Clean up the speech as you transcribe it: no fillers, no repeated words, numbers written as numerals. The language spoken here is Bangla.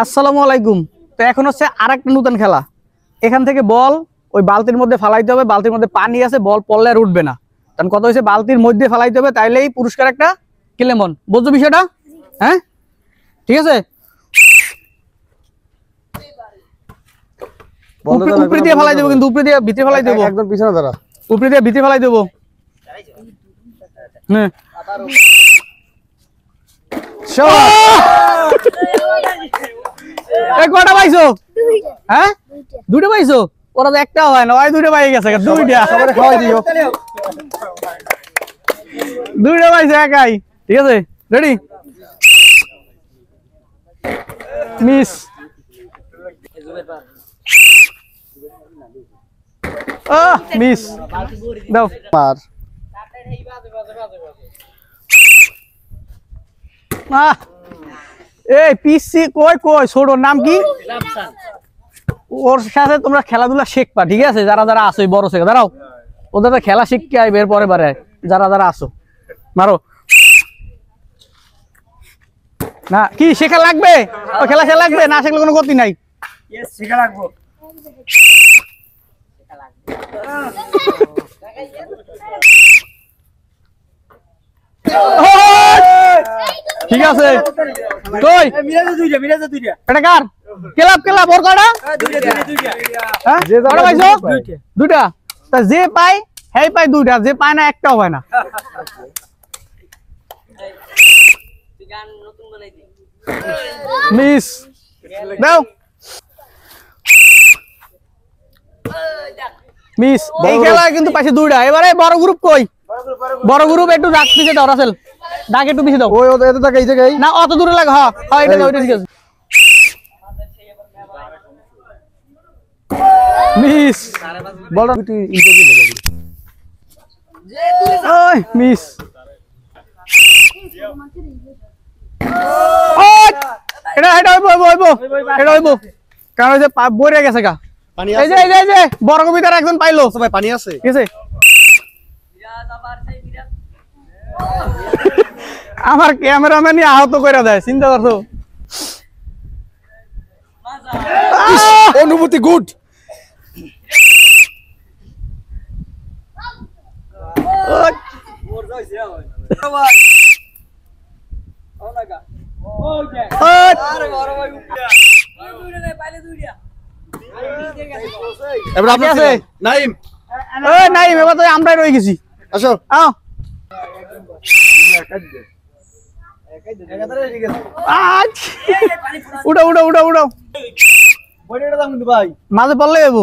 আসসালামু আলাইকুম। তো এখন হচ্ছে আরেকটা নতুন খেলা। এখান থেকে বল ওই বালতির মধ্যে ফেলাইতে হবে। বালতির মধ্যে পানি আছে, বল পড়লে আর উঠবে না। কারণ কথা হচ্ছে বালতির মধ্যে ফেলাইতে হবে, তাইলেই পুরস্কার একটা কিলেমন। বুঝছো বিষয়টা? হ্যাঁ, ঠিক আছে। উপরে দিয়ে ফেলাই দেবো, কিন্তু উপরে দিয়ে ভিতরে ফেলাই দেবো। একদম পিছনে দাঁড়া। উপরে দিয়ে ভিতরে ফেলাই দেবো। হ্যাঁ, কটা পাইছো? হ্যাঁ, দুটো পাইছো। ওরা তো একটাও হয় না, ওই দুটো পাই গেছে। দুইটা সবাই খাওয়াই দিও। দুইটা পাইছে একাই। ঠিক আছে, রেডি? মিস। মিস দাও। আর এই পিসি কই কই ছোটর নাম কি? ওর সাথে তোমরা খেলাধুলা শিখবা, ঠিক আছে? যারা যারা আসো বড় থেকে দাঁড়াও, ওদের তো খেলা শিখতে আইবে এর পরে বারে। যারা যারা আসো মারো না। কি শেখা লাগবে? ও খেলা শেখা লাগবে না, শিখলে কোনো গতি নাই। শেখা লাগবো। ঠিক আছে। কই এটা কার? ক্লাব ক্লাব ওর কয়টা? হ্যাঁ, কয়টা পাইছো? দুইটা। তা যে পায় হেই পায় দুইটা, যে পায় না একটাও হয় না। মিস দাও। মিস। এই খেলায় কিন্তু পাইছে দুইটা। এবারে বড় গ্রুপ কই? বড় গ্রুপ একটু ডাক পিছে দাও। রাসেল ডাক একটু পিছে দাও। ওই এত টাকা এই জায়গায় না, অত দূরে লাগে। হ্যাঁ হ্যাঁ, এটা দাও, এটা ঠিক আছে। মিস। বল তুই ইন্টারভিউ দে। ওই মিস। ওই এটা এটা হইবো এটা হইবো। কারণ ওই যে বইরে গেছে গা। পানি এই যে এই যে এই যে বড় কবিতার একজন পাইলো। ভাই পানি আছে? ঠিক আছে। আমার ক্যামেরাম্যানই আহত করে দেয়, চিন্তা করছো? অনুভূতি গুড। এবার আপনি আছে নাইম। ওই নাই, এবার তো আমরাই রয়ে গেছি। আসো আও। উড়াও উড়াও উড়াও উড়াও। বইটা দাম কিন্তু ভাই মাঝে পড়লে যাবো।